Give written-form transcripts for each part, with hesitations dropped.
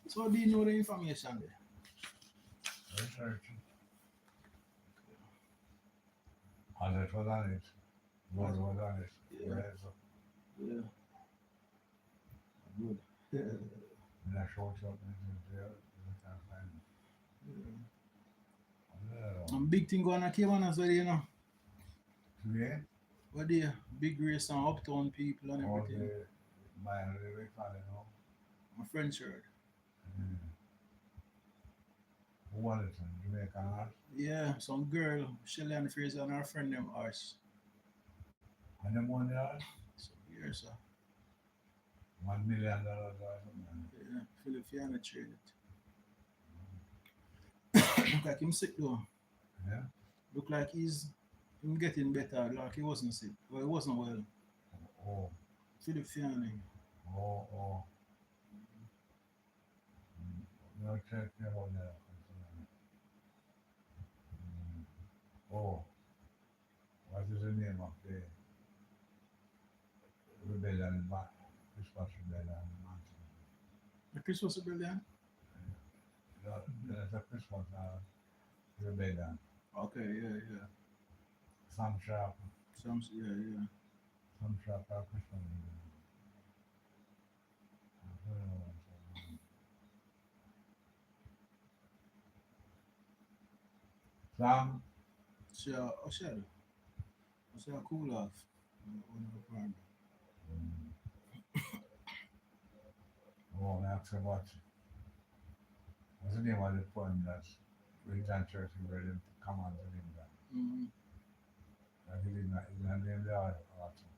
So do you know the information there? Researching. As it was on it. Word was on it. Yeah, Yeah, so yeah, good. Yeah, when I showed up in there, you can't find it. yeah. Yeah. And big thing going on Cayman as well, you know. Today, What the big race and uptown people and all everything. the minor lyrics, I don't know. My friends heard. Mm. Who was it? Jamaican art? Yeah, some girl, Shelly and Fraser and her friend them arse. And them one yard? So here, so $1 million or something. yeah, Philip Fiana trade it. Look like him sick though. Yeah? Look like him getting better. Like he wasn't sick. Well, he wasn't well. Oh, Philip Fiana. oh. No check your whole there. Oh, what is the name of the rebellion in Christmas rebellion in Manchester? The Christmas rebellion? There's a Christmas rebellion. Okay, yeah. Some shop, Some yeah. some shop are Christmas rebellion. I don't know what's Sam, She oh shadow. She a cool off. One of the problem. oh, I ask you what's the name of the poem that John Churchill read him come on to him that? Mm-hmm. That he did not, he didn't name the author.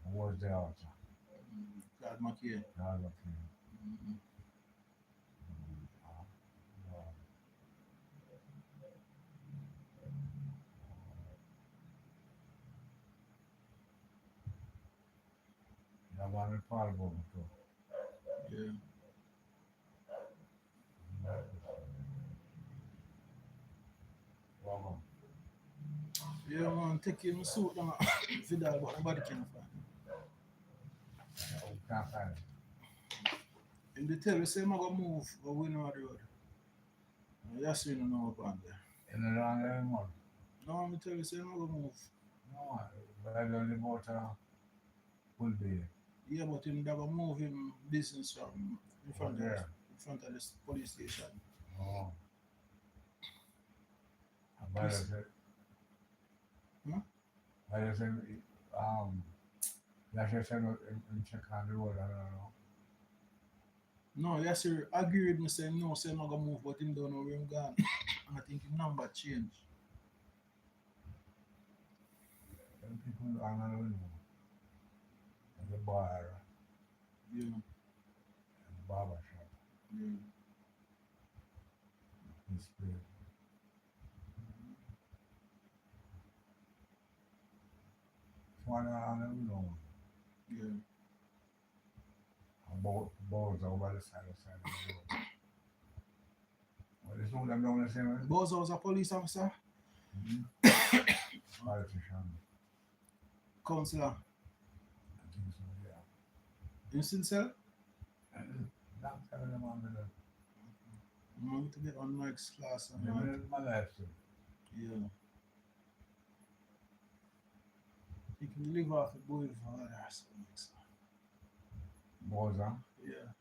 Who was the author? God McKay. God of him. Mm-hmm. No. You have one with Paul Bogle too. Yeah. Bogle. Yeah, man, take him suit them for that, but nobody can find him. Oh, can't find it. And they tell you, say, I'm going to move, but we know the road. Yes, we don't know up on there. In the wrong anymore. No, I'm tell you, say, I'm going to move. No, but I don't about will be Yeah, but him never move him business from there. in front of the police station. Oh, but I Chris, said, huh? I said, um, that's just in check on the road, I don't know. No, yes, sir. Agree with me saying no, say I'm not gonna move, but him don't know where I'm gone. And I think him number change. Them people, I don't know. And the bar, Yeah, and the barber shop, yeah. this place. So I don't know. Yeah. Balls over the side of the road. Well, there's no them down the same way. Bozo was a police officer, Mm-hmm. Politician, councillor. I think so, yeah. You still sell? Long time them on the I'm going to get on next class and living in my life too. yeah. You can live off the boulevard or something. So. Balls on, Yeah.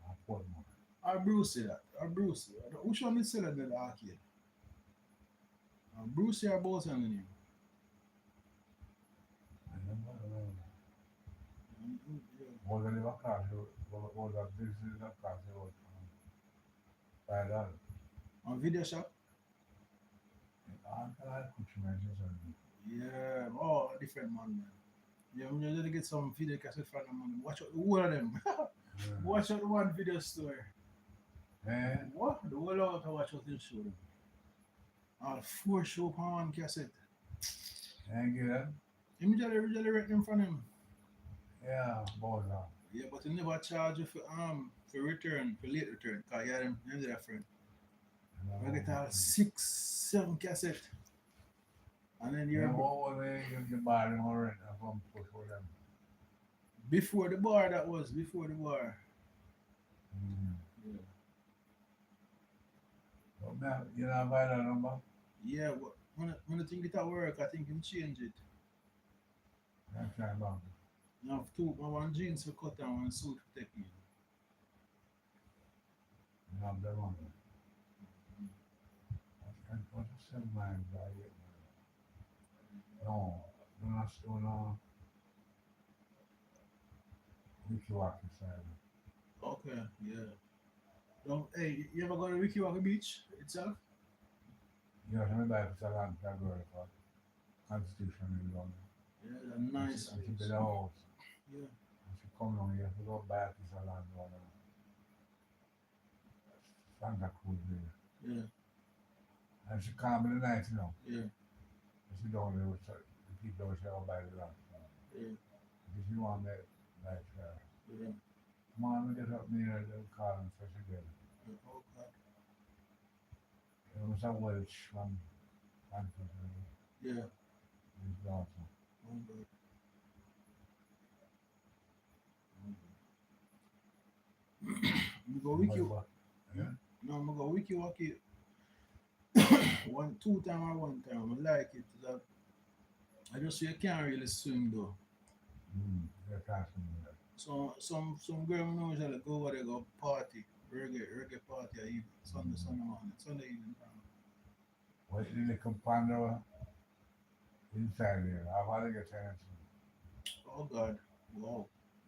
I put more. Or Bruce say that. Or Bruce. Which one is selling the arcade? Bruce or both on the name? I don't know. Yeah. Balls on the across the road, balls on this is across the road $5. On video shop? I could imagine something. Yeah. Oh, different man. Yeah, I'm just gonna get some video cassette from them. Watch out the whole of them. Watch out the one video store. Eh? What? The whole lot to watch out the show them. All 4 show on one cassette. And get them? Him just rent them from him. Yeah, balls on. Yeah, but he never charge you for return, for late return. Cause yeah, them their friend. I get all 6, 7 cassette. And then Yeah, you're what was the bar in Horror and push for them? before the bar that was before the bar. Mm. Yeah. But man, you know, buy that number. Yeah, when I think it at work, I think him change it. That's right about Now have two, one jeans for cut and one suit for take in. it. You have that one. What's the same mind by it? No, no, Wiki Waki side. Okay, yeah. Don't, hey, you ever go to Wiki Beach itself? You know, something about the land February for Constitution in London. Yeah, a nice And she place. build a house. Yeah, And she come down here to go back to the land on Santa Cruz there. yeah, And she come in the night, you know. yeah, And she down there with the people who shall buy the land. yeah, If you want that, like, yeah. come on, we get up near the car and so she did. Yeah, okay. It was a Welsh from Vancouver. Yeah, His daughter. oh good. I'm go Wiki, Yeah? no, I'm go Wiki Waki one, two time or one time. I like it. That I just say you can't really swim though. They're passing me that. So some girl know usually go over there go party, reggae party or even Sunday morning, Sunday evening. Well, in the compounder inside there, I've had to get tenants. Oh God, wow.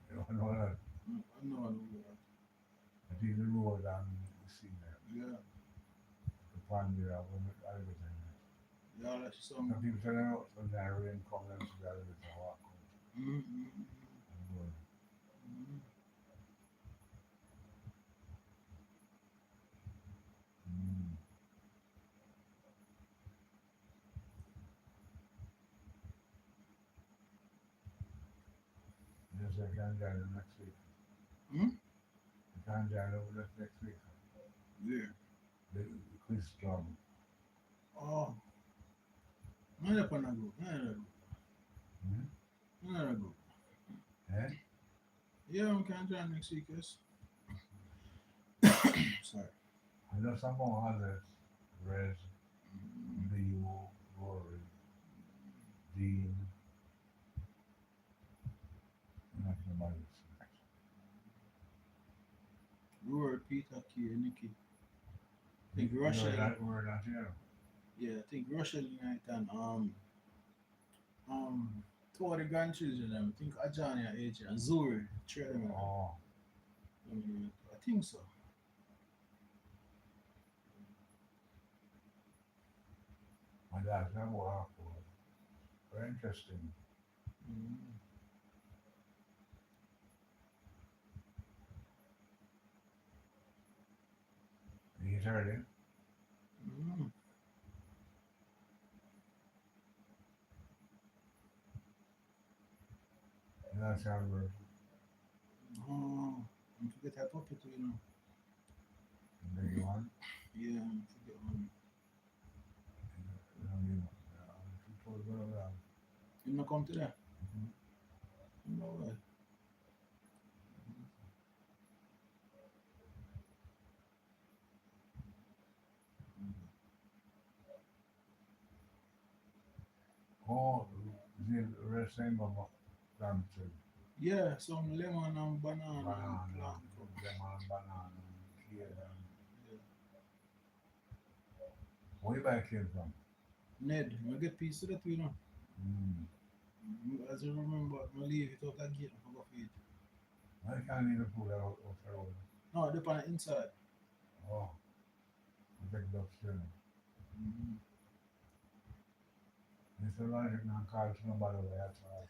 You don't know that. I know I know that. I think the road and the sea there. Yeah, The pond there, I've had to get tenants. yeah, that's Some some. people say, oh, so the rain comes and so that it's a walk out. Mm-hmm. And go, Mm-hmm. mm. Yes, I can join them next week. Hmm? I can join over next week. Yeah. The quiz club. Oh, no, you're gonna go. Mm-hmm. No, you're go. Eh? Yeah, we can join next week, yes. Sorry. I know some more others. Rez, Mm-hmm. Leo, Rory, Dean, nothing about it. Rory, Peter, Key, Nicky. I think We're Russia. not here. Yeah, I think Russia Unite and two of the grandchildren. I think Ajani and AJ and Zuri. Three of them. Oh, I think so. my dad's never walked for it. Very interesting. Mm-hmm. He's heard it. Mm-hmm. And that's how it works. Oh, I forget that puppet, you know. The big one. Yeah, I forget one. People go around. You not come to that? Mhm. No way. Oh, the rest name of them too. Yeah, some lemon and banana and Banana, plant. lemon, banana, kid, and Yeah. where you buy came from? Ned, I get piece of that, you know. Mm. As you remember, I leave it out again for go feed. I can't even pull that out the road. No, they on the inside. Oh, I think that's still. Mm-hmm. It's a logic now, call somebody way outside.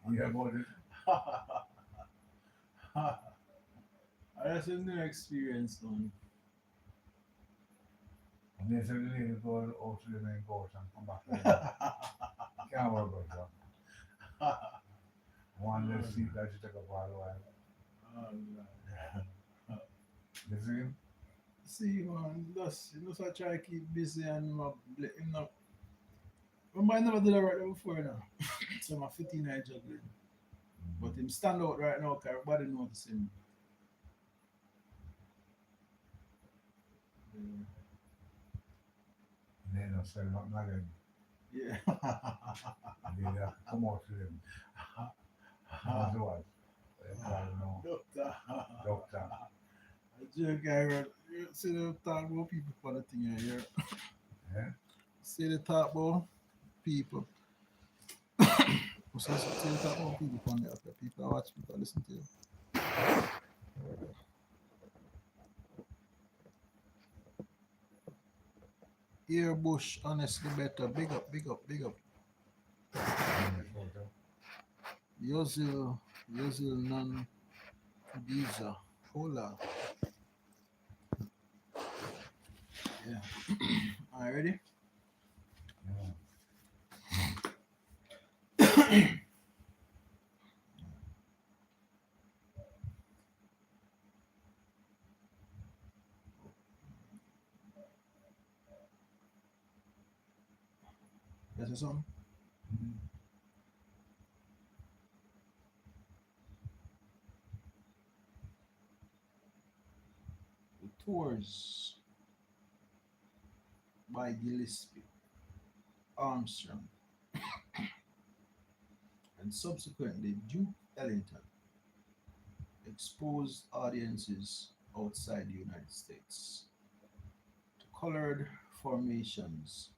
You hear about it? That's a new experience, man. And they said the lady go out to the main course and come back later. Can't work with that. One less seat that you take up all the while. Oh, God. You see him? See, man, just I try to keep busy and him not. Remember, I never did that right there before, you know. So my 15 I juggling. But him stand out right now because everybody notice him. And they don't sell nothing again. Yeah. They have to come out to them. That's what they call now. Doctor. Doctor. A joke I read. You see them talk about people for the thing here. Yeah? See they talk about people. So see they talk about people on the after. People watch, people listen to you. Ear bush, honestly better. Big up, big up, big up. Yozil, Yozil non visa. Hola. Yeah. Alright, ready? Yeah. That's a song. Mhm. The tours by Gillespie, Armstrong, and subsequently Duke Ellington exposed audiences outside the United States to colored formations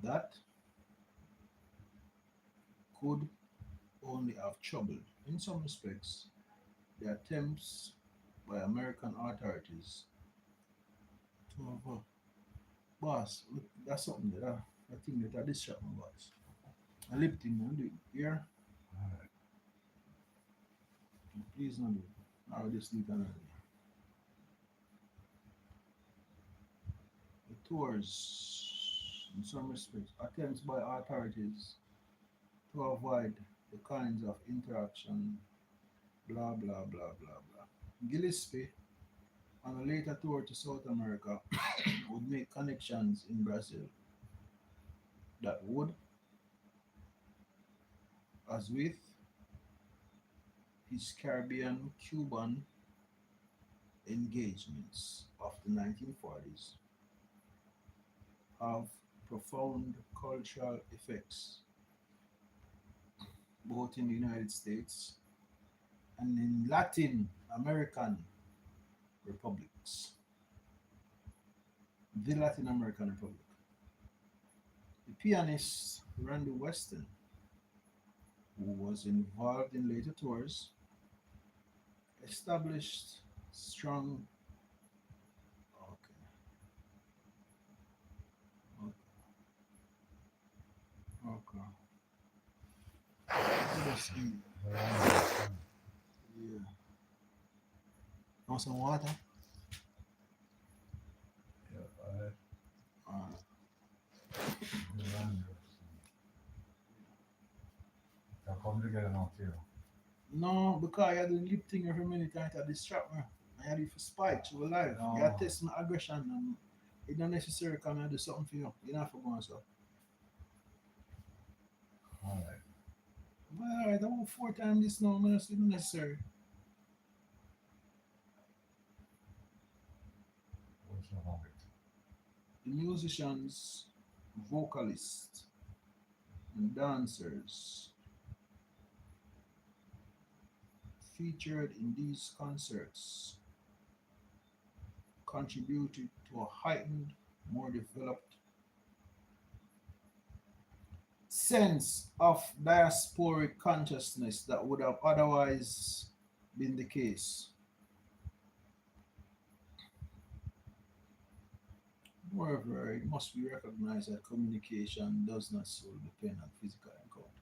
that could only have troubled, in some respects, the attempts by American authorities to have a boss. Look, that's something that I think that I distract my boss. I lip thing, man, do it here. All right. Please not do it. I'll just leave another. The tours, in some respects, attempts by authorities to avoid the kinds of interaction, blah blah blah blah blah. Gillespie, on a later tour to South America, would make connections in Brazil that would, as with his Caribbean Cuban engagements of the 1940s, have profound cultural effects both in the United States and in Latin American republics. The Latin American Republic. The pianist Randy Weston, who was involved in later tours, established strong. Okay, okay, okay. Let us see. Well, I understand. Yeah. Want some water? Yeah, all right. Uh, Well, I understand. They'll come together now too. no, because I do lip thing every minute and it distract me. I had it for spite to life. You No. test my aggression and it's not necessary can I do something for you. You not for going so. All right. Well, alright, I want 4 times this now, man. It's not necessary. What's wrong with The musicians, vocalists, and dancers featured in these concerts contributed to a heightened, more developed sense of diasporic consciousness that would have otherwise been the case. Moreover, it must be recognized that communication does not solely depend on physical encounter.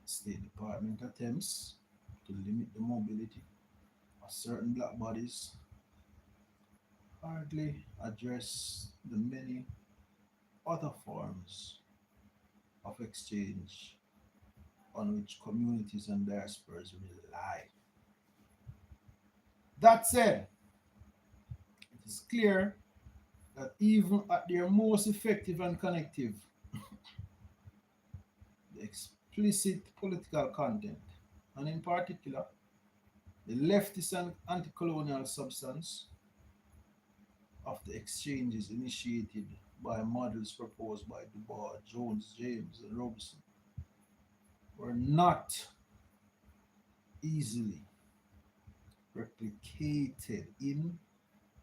State Department attempts to limit the mobility of certain black bodies hardly address the many other forms of exchange on which communities and diasporas rely. That said, it is clear that even at their most effective and connective, the explicit political content, and in particular, the leftist and anti colonial substance, of the exchanges initiated by models proposed by Dubois, Jones, James, and Robeson were not easily replicated in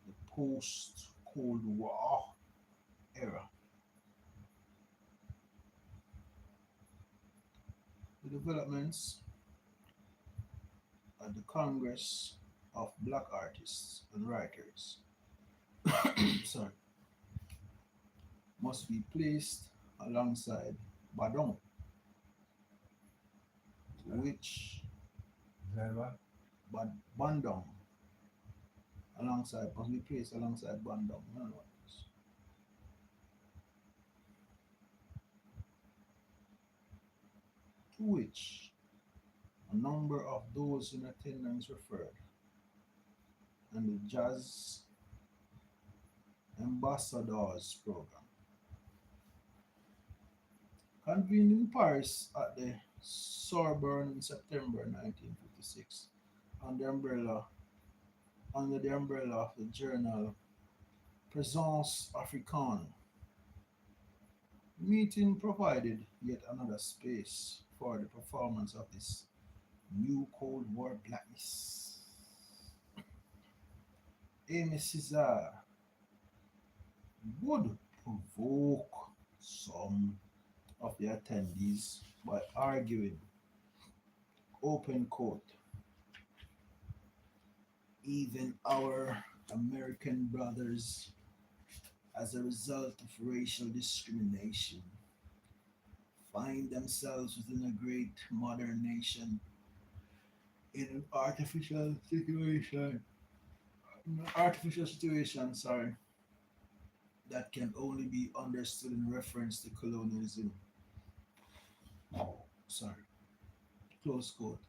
the post Cold War era. The developments at the Congress of Black Artists and Writers sorry, must be placed alongside Badon, which Is that what? Bandung alongside must be placed alongside Bandung. No, no, to which a number of those in attendance referred, and the Jazz Ambassadors program, convened in Paris at the Sorbonne in September 1956 under the umbrella of the journal Présence Africaine. The meeting provided yet another space for the performance of this new Cold War blackness. Aimé César would provoke some of the attendees by arguing, open quote, even our American brothers, as a result of racial discrimination, find themselves within a great modern nation in an artificial situation, sorry, that can only be understood in reference to colonialism. Sorry, close quote.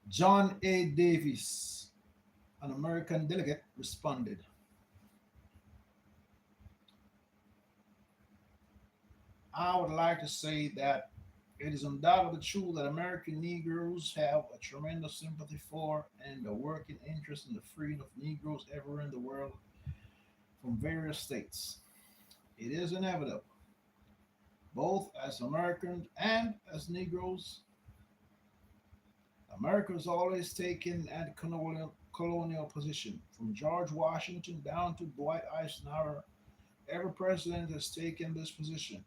John A. Davis, an American delegate, responded, I would like to say that it is undoubtedly true that American Negroes have a tremendous sympathy for and a working interest in the freedom of Negroes everywhere in the world from various states. It is inevitable, both as Americans and as Negroes. America has always taken a colonial position. From George Washington down to Dwight Eisenhower, every president has taken this position.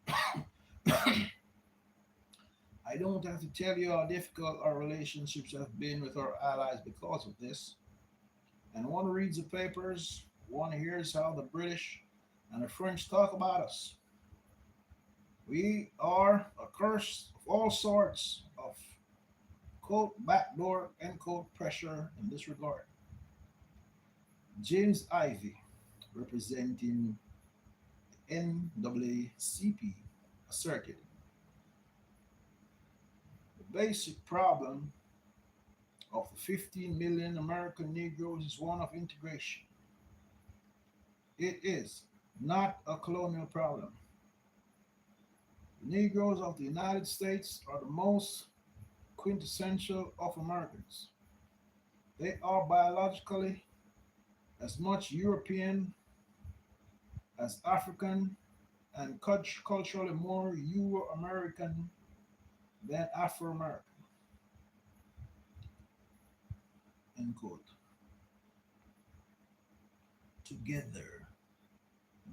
I don't have to tell you how difficult our relationships have been with our allies because of this. And one reads the papers, one hears how the British and the French talk about us. We are a curse of all sorts of quote backdoor end quote pressure in this regard. James Ivy, representing the NAACP, asserted the basic problem of the 15 million American Negroes is one of integration. It is not a colonial problem. The Negroes of the United States are the most quintessential of Americans. They are biologically as much European as African and culturally more Euro American than Afro American. End quote. Together,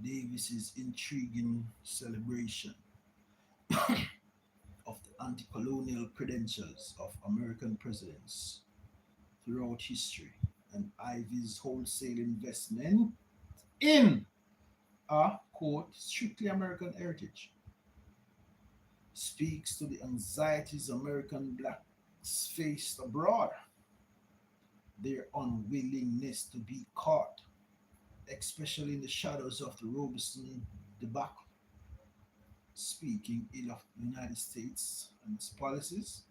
Davis's intriguing celebration of the anti colonial credentials of American presidents throughout history and Ivy's wholesale investment in a quote strictly American heritage speaks to the anxieties American blacks faced abroad, their unwillingness to be caught, especially in the shadows of the Robeson debacle, speaking ill of the United States and its policies,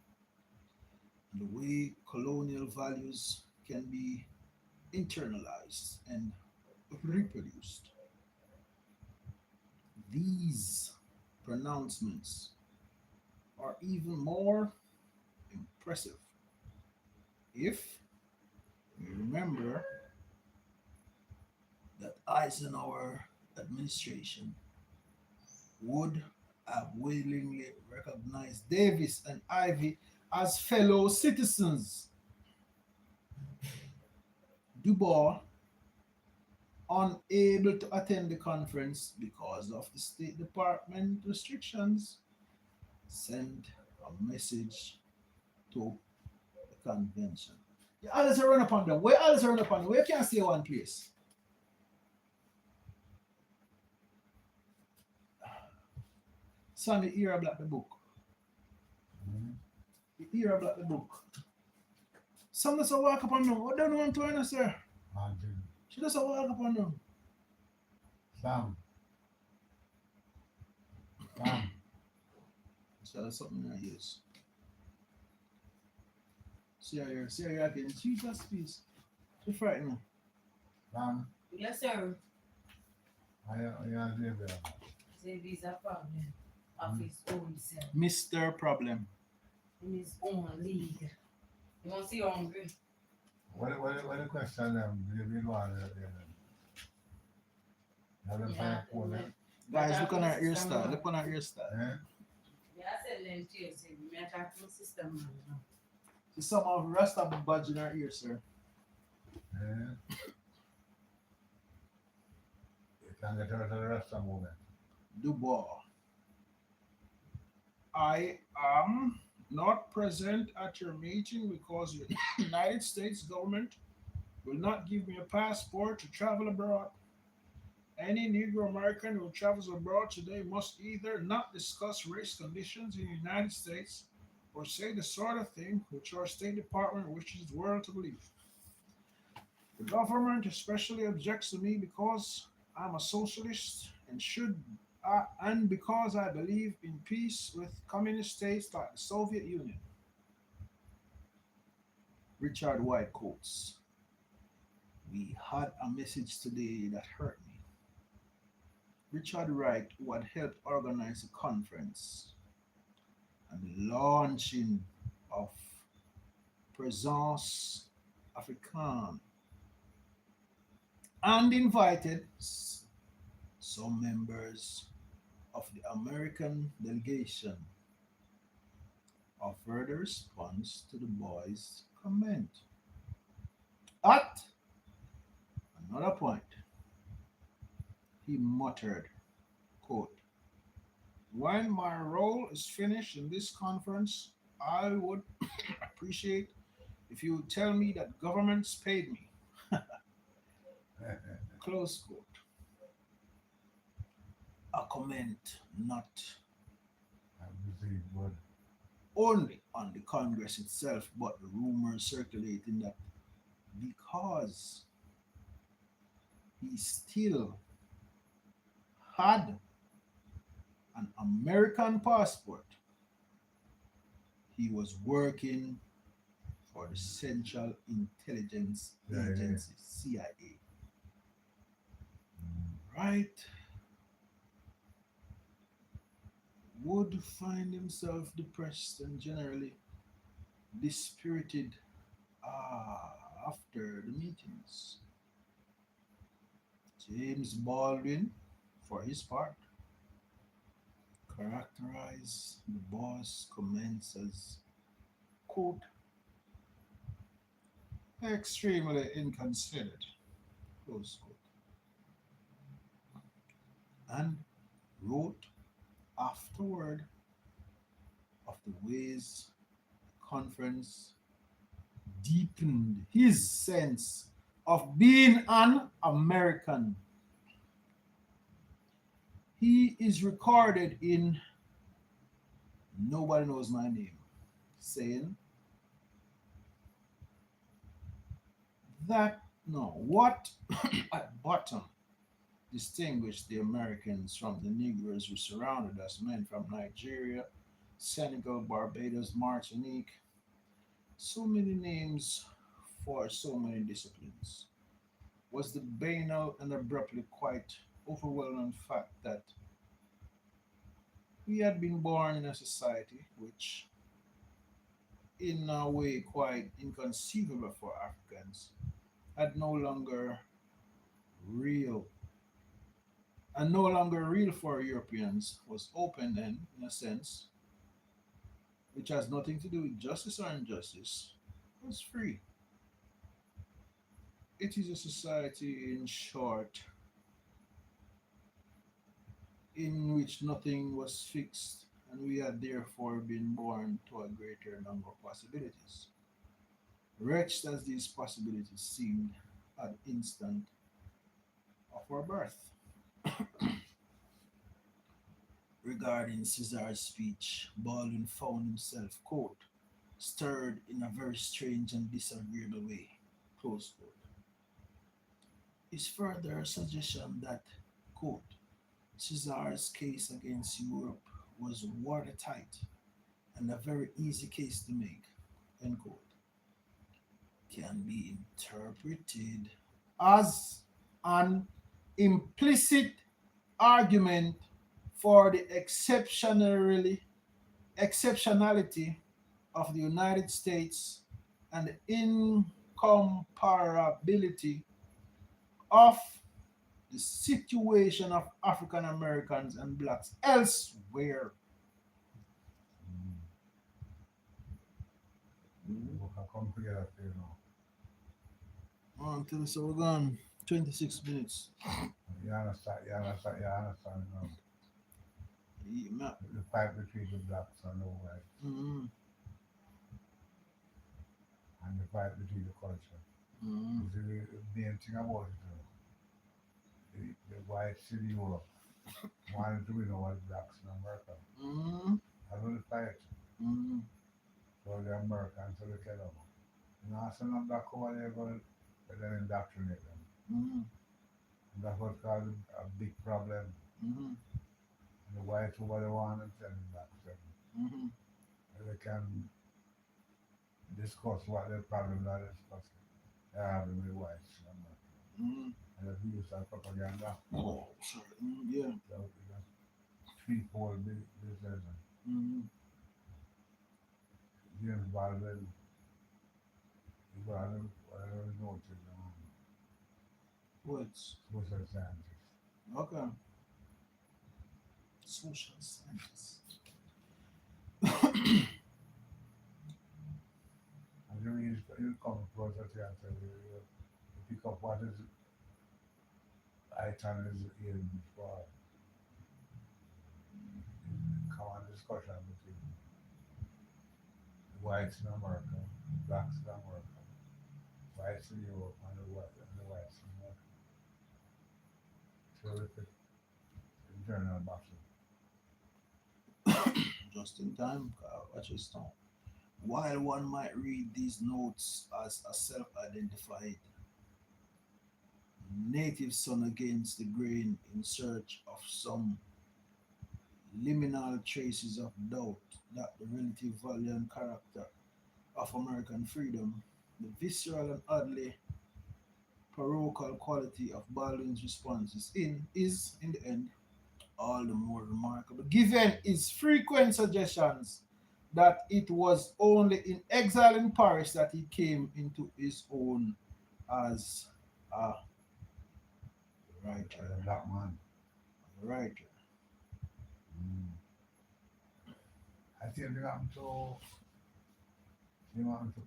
and the way colonial values can be internalized and reproduced. These pronouncements are even more impressive if we remember that Eisenhower administration would have willingly recognized Davis and Ivy as fellow citizens. Dubois, unable to attend the conference because of the State Department restrictions, sent a message to the convention. You always run upon them. Where always run upon them? Where can't stay one place? Sonny, hear about the book. Mhm. You hear about the book. Some just a walk upon them. What don't want to know, sir? Until She just a walk upon them. Sam, Sam, So that's something I use. See her again. Jesus, please. She frightened me. Sam, Yes, sir. I am Xavier. Say he's a problem of his own self, Mr. Problem. in his own league. You want to see hungry? What the question you want have them find Yeah. a phone, eh? Guys, look on her hairstyle. Look on her hairstyle. Eh? Yeah, I said them to you. Say, me attack my sister, man. She somehow rest of the budge in her ear, sir. Eh? You can get her to the rest of the moment. Dubois. I am not present at your meeting because the United States government will not give me a passport to travel abroad. Any Negro American who travels abroad today must either not discuss race conditions in the United States or say the sort of thing which our State Department wishes the world to believe. The government especially objects to me because I'm a socialist and because I believe in peace with communist states like the Soviet Union. Richard White quotes, "We had a message today that hurt me." Richard Wright, who had helped organize the conference and the launching of Présence Africaine, and invited some members of the American delegation, offered a response to the boys' comment. At another point, he muttered, quote, "When my role is finished in this conference, I would appreciate if you would tell me that governments paid me." Close quote. A comment not I'm busy, but only on the Congress itself, but the rumors circulating that because he still had an American passport, he was working for the Central Intelligence yeah. Agency, CIA. Right? Would find himself depressed and generally dispirited after the meetings. James Baldwin, for his part, characterized the boss' comments as, quote, extremely inconsiderate, close quote, and wrote afterward of the ways the conference deepened his sense of being an American. He is recorded in Nobody Knows My Name, saying that no, what at bottom distinguished the Americans from the Negroes who surrounded us, men from Nigeria, Senegal, Barbados, Martinique, so many names for so many disciplines, was the banal and abruptly quite overwhelming fact that we had been born in a society which, in a way quite inconceivable for Africans, had no longer real and no longer real for Europeans was open then, in a sense, which has nothing to do with justice or injustice, was free. It is a society, in short, in which nothing was fixed, and we had therefore been born to a greater number of possibilities. Wretched as these possibilities seemed at the instant of our birth. Regarding Caesar's speech, Baldwin found himself, quote, stirred in a very strange and disagreeable way, close quote. His further suggestion that, quote, Caesar's case against Europe was watertight and a very easy case to make, end quote, can be interpreted as an implicit argument for the exceptionality of the United States and the incomparability of the situation of African Americans and blacks elsewhere. Mm. We can come together, you know. Until so we're gone 26 minutes. You understand, Yeah, the fight between the blacks and the whites, mm-hmm. and the fight between the culture. Mm-hmm. Is the main thing about it, you know. The whites in Europe wanted to win over the blacks in America. Mm-hmm. That's what the fight. Mm-hmm. So the Americans so they tell them. You know, send them back over there, but then indoctrinate them. Mm-hmm. And that's what caused a big problem. Mm-hmm. And the whites over the one and send them back. So Mm-hmm. they can discuss what their problems are discussing. They are having with the whites in America. Mm-hmm. And they use that propaganda. Oh, sorry. Mm, yeah. So it's threefold business. Mm-hmm. James Baldwin, he got whatever his notes What's social scientist. okay? Social science. And you come across that you answer, you pick up what is item is in for common discussion between the whites in America, the blacks in America, whites in Europe, and the whites in America. Terrific internal battle. Just in time. Watch your stone. While one might read these notes as a self-identified native son against the grain in search of some liminal traces of doubt that the relative value and character of American freedom, the visceral and oddly parochial quality of Baldwin's response is in the end all the more remarkable, given his frequent suggestions that it was only in exile in Paris that he came into his own as a As a writer. black man. Writer. Mm. I think they happened to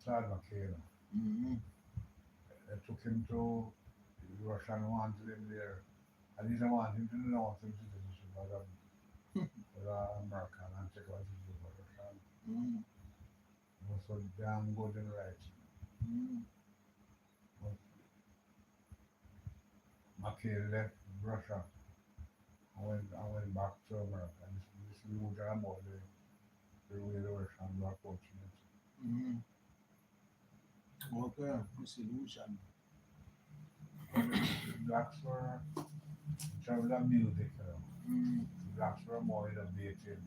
Claude McKay. Mm-hmm. They took him to the Russian wanted him there. I didn't want him to know him citizenship as a American and take out citizenship as Russian. Mm-hmm. He was so damn good in writing. Mm-hmm. But McKay left Russia and went back to America. And this is about the way the Russians were approaching it. Mm-hmm. Okay, disillusion. But the blacks were, in terms of music, Mm-hmm. the blacks were more innovative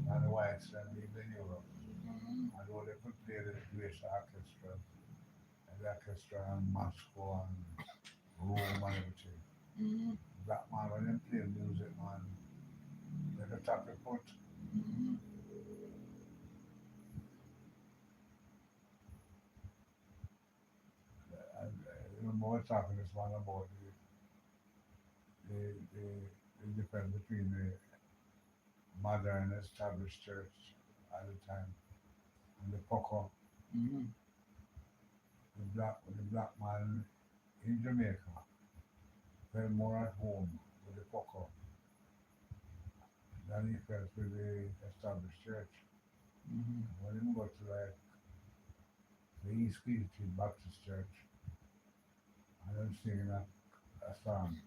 than the whites and lived in Europe. Mm-hmm. Although they could play the British orchestra, and the orchestra in Moscow and Rome and everything. Mm-hmm. Black man, when they play music, man, they can tap your foot. Mm-hmm. And you remember was talking to this one about the difference between the modern established church at the time and the pucker, Mm-hmm. the black man in Jamaica felt more at home with the pucker than he felt with the established church. Mm-hmm. When he got to like the East Street Baptist Church, and I'm singing a song,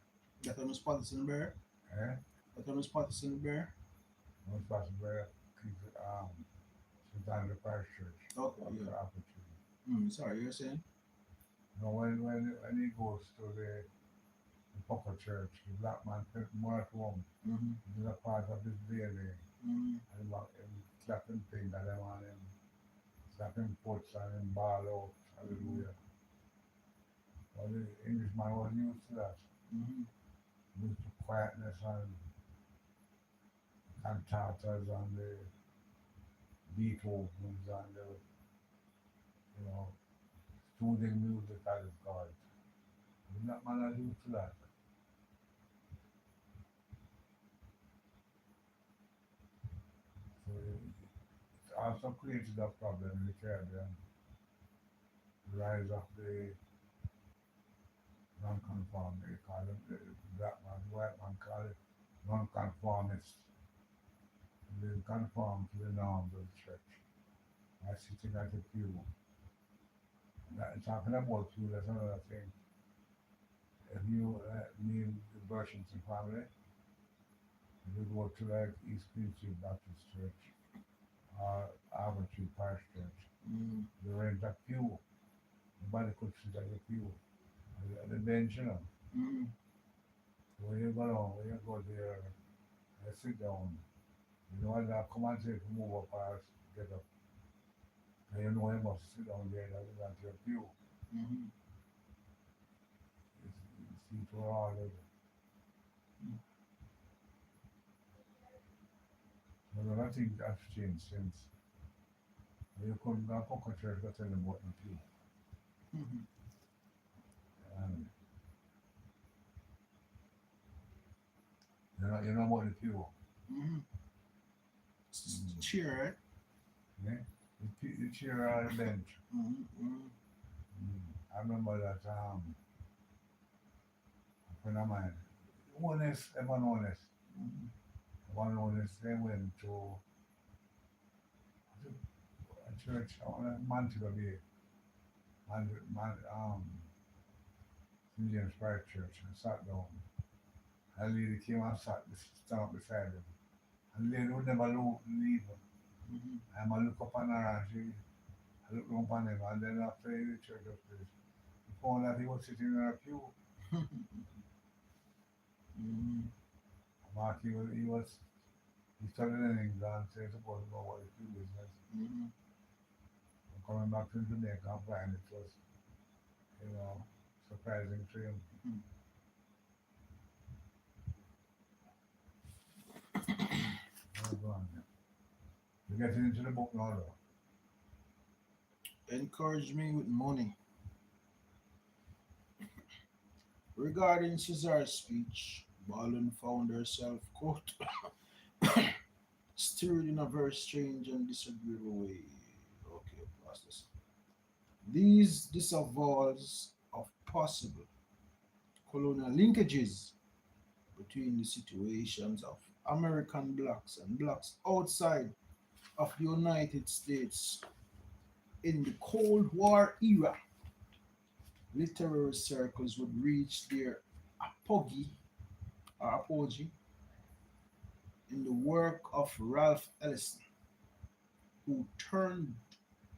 That one was Patterson Bear. eh? That one was Patterson Bear. I was passing by St. Andrew Parish Church Okay, after yeah. opportunity. Sorry, you're saying? Now when he goes to the Pucker Church, the black man felt more at home. Mm-hmm. It was a part of his daily. Mm-hmm. And him clapping things and them on him, slapping foot and him ball out, hallelujah. But the Englishman was used to that. Mm-hmm. Used to quietness and cantatas and the Beethovens and the, you know, soothing music as God. That man is used to that. So it also created a problem in the Caribbean. The rise of the non-conform, they call them the black man, white man call it non-conformist. They conform to the norms of the church by sitting at the pew. Talking about pew, that's another thing. If you need the Burshington family, you go to like East Queen Street Baptist Church or Hwtj Parish Church. Mm-hmm. They rent a pew. Nobody could sit at the pew. At the bench, you know. Mm-hmm. When you go there, you sit down. You know, I come and say to move up or get up. And you know you must sit down there and at your pew. Mm-hmm. You see for all of it. But I think that's changed since you couldn't go to a church to tell them about the pew. Mm-hmm. And you know about the pew. Mm-hmm. Cheer, right? Yeah? The chair or the bench. Mm-hmm. I remember that a friend of mine, honest, everyone honest. Mm-hmm. One honest, they went to a church on a Montego Bay, St. James Parish Church, and sat down. And a lady came and stand up beside him. And the lady would never leave him. Mm-hmm. And I look up on her and I look down on him, and then after the church upstairs, he found that he was sitting in a pew. Mm-hmm. Mark, he studied in England, so he's supposed to know what the pew business. Mm-hmm. Coming back to Jamaica and find it was, you know, surprising to him. Go on, yeah. We're getting into the book now, though. Encourage me with money. Regarding Cesar's speech, Ballon found herself, quote, stirred in a very strange and disagreeable way. Okay, pass this. These disavowals of possible colonial linkages between the situations of American blacks and blacks outside of the United States in the Cold War era, literary circles would reach their apogee in the work of Ralph Ellison, who turned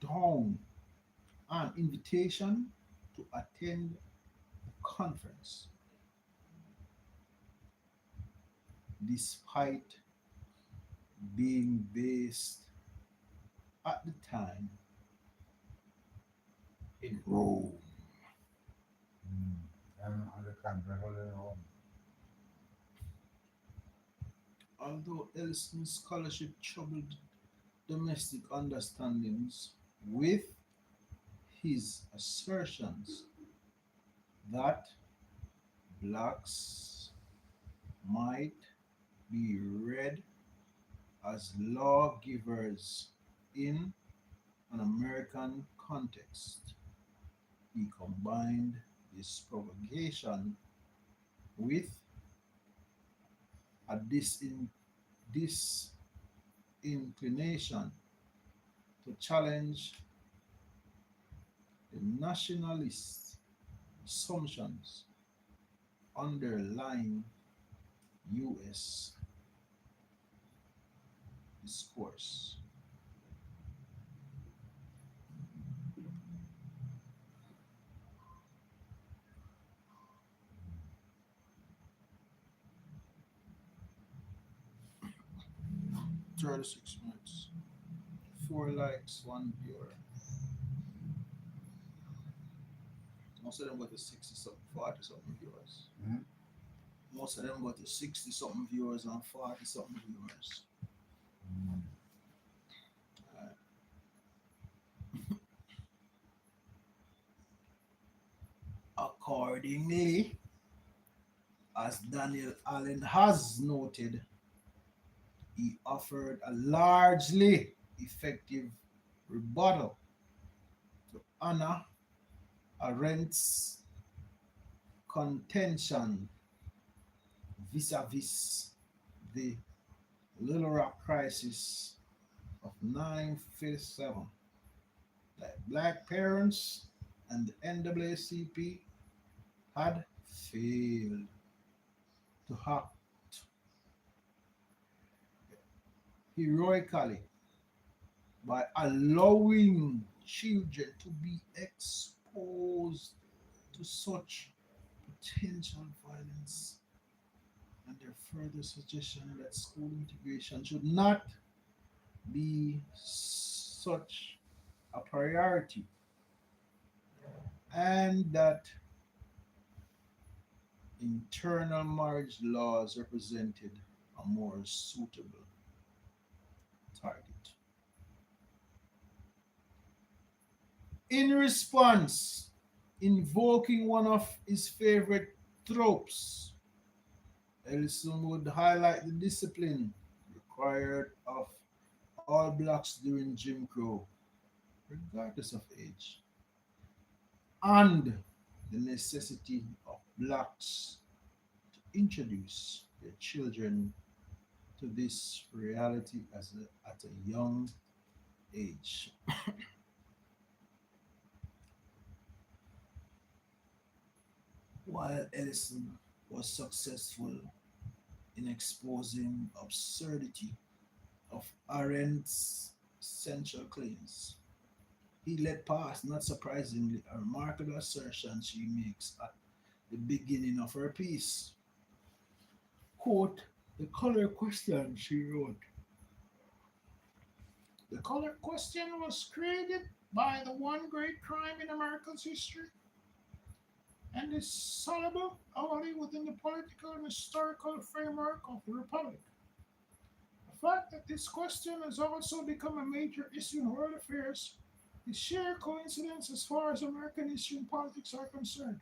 down an invitation to attend the conference despite being based at the time in Rome. And the country holding on. Although Ellison's scholarship troubled domestic understandings with his assertions that blacks might be read as lawgivers in an American context. He combined this propagation with a disinclination to challenge the nationalist assumptions underlying U.S. discourse. 36 minutes. 4 likes, 1 viewer. Most of them got to 60 something, 40 something viewers. Hmm? Most of them got to 60 something viewers and 40 something viewers. Mm. Uh, Accordingly, as Daniel Allen has noted, he offered a largely effective rebuttal to Anna Arendt's contention vis-a-vis the Little Rock crisis of 957 that black parents and the NAACP had failed to act heroically by allowing children to be exposed to such potential violence, and their further suggestion that school integration should not be such a priority, and that internal marriage laws represented a more suitable target. In response, invoking one of his favorite tropes, Ellison would highlight the discipline required of all blacks during Jim Crow, regardless of age, and the necessity of blacks to introduce their children to this reality at a young age. While Ellison was successful in exposing absurdity of Arendt's central claims, he let pass, not surprisingly, a remarkable assertion she makes at the beginning of her piece. Quote, the color question, she wrote. The color question was created by the one great crime in America's history and is soluble only within the political and historical framework of the Republic. The fact that this question has also become a major issue in world affairs is sheer coincidence as far as American history and politics are concerned.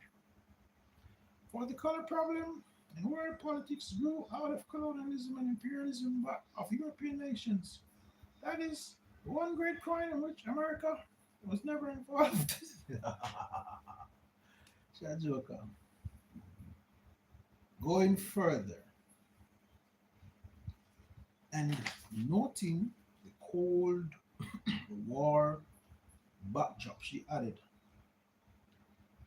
For the color problem and world politics grew out of colonialism and imperialism of European nations. That is one great crime in which America was never involved. Shajoka. Going further and noting the Cold War backdrop, she added,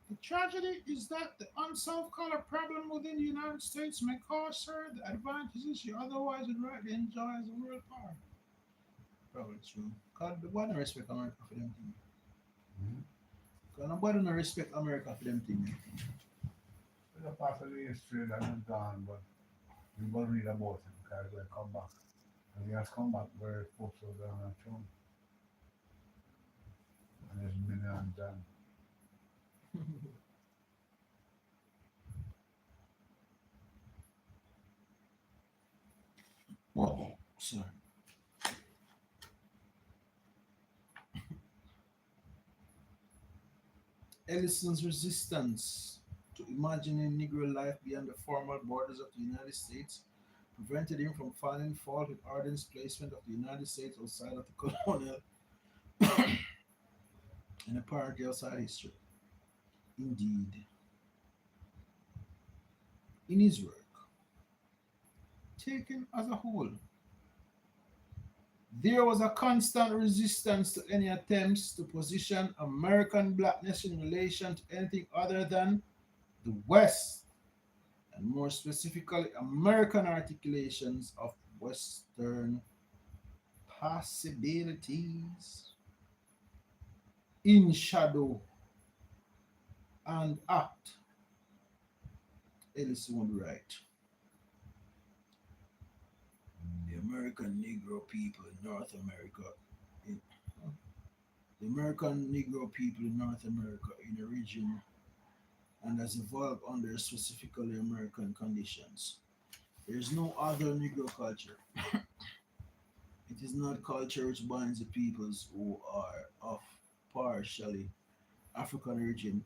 the tragedy is that the unsolved color problem within the United States may cost her the advantages she otherwise would rightly enjoy as a world power. Probably true. Because nobody don't respect America for them things. Hmm? Because nobody don't respect America for them things. It's a part of the history that is gone, but we will read about it because we'll come back. And he has come back where folks are down on throne. And there's millions done. Sorry. Ellison's resistance to imagining Negro life beyond the formal borders of the United States prevented him from finding fault with Arden's placement of the United States outside of the colonial and apparently outside history. Indeed, in his work, taken as a whole, there was a constant resistance to any attempts to position American blackness in relation to anything other than the West, and more specifically, American articulations of Western possibilities in shadow and act. Ellison would write, the American Negro people in North America, in, the American Negro people in North America in a region and has evolved under specifically American conditions. There is no other Negro culture. It is not culture which binds the peoples who are of partially African origin,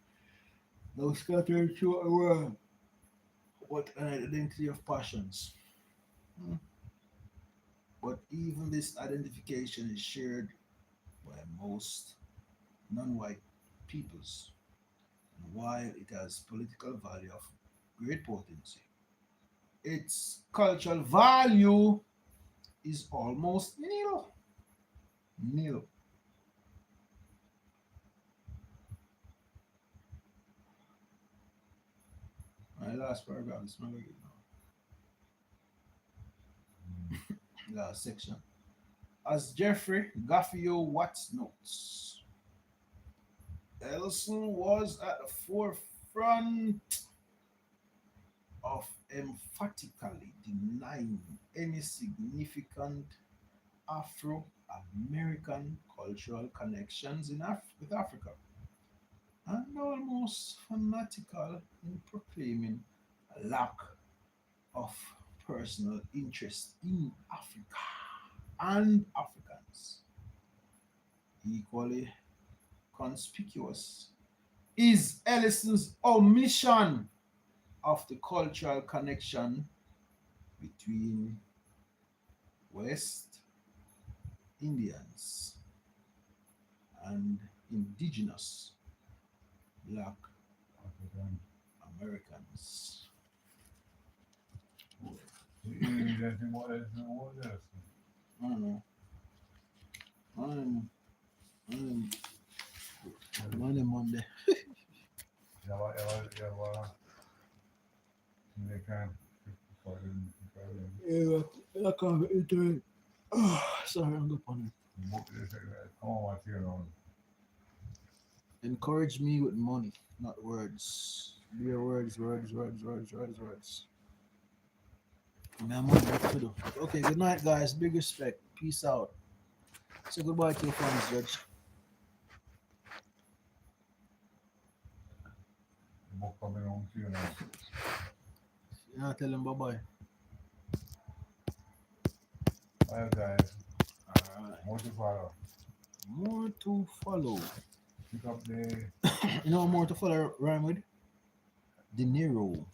though scattered throughout the world, but an identity of passions. Hmm. But even this identification is shared by most non-white peoples, and while it has political value of great potency, its cultural value is almost nil. Nil. My last paragraph is not good now. Last section. As Jeffrey Gaffio Watts notes, Ellison was at the forefront of emphatically denying any significant Afro American cultural connections with Africa, and almost fanatical in proclaiming a lack of personal interest in Africa and Africans. Equally conspicuous is Ellison's omission of the cultural connection between West Indians and indigenous black African. Americans. You need anything more than what else? I don't know. I'm, I'm, I'm Monday. Yeah, they can for Yeah, I can't internet. Oh, sorry, I'm good on come on, what's here on? it. Encourage me with money, not words. Be words, words, words, words, words, words. Man, what to do. Okay, good night, guys. Big respect. Peace out. Say goodbye to your friends, Judge. The book coming on to you now. Yeah, tell them bye bye. Well, guys, Alright. more to follow. More to follow. Pick up the You know, more to follow, rhyme with? De Niro.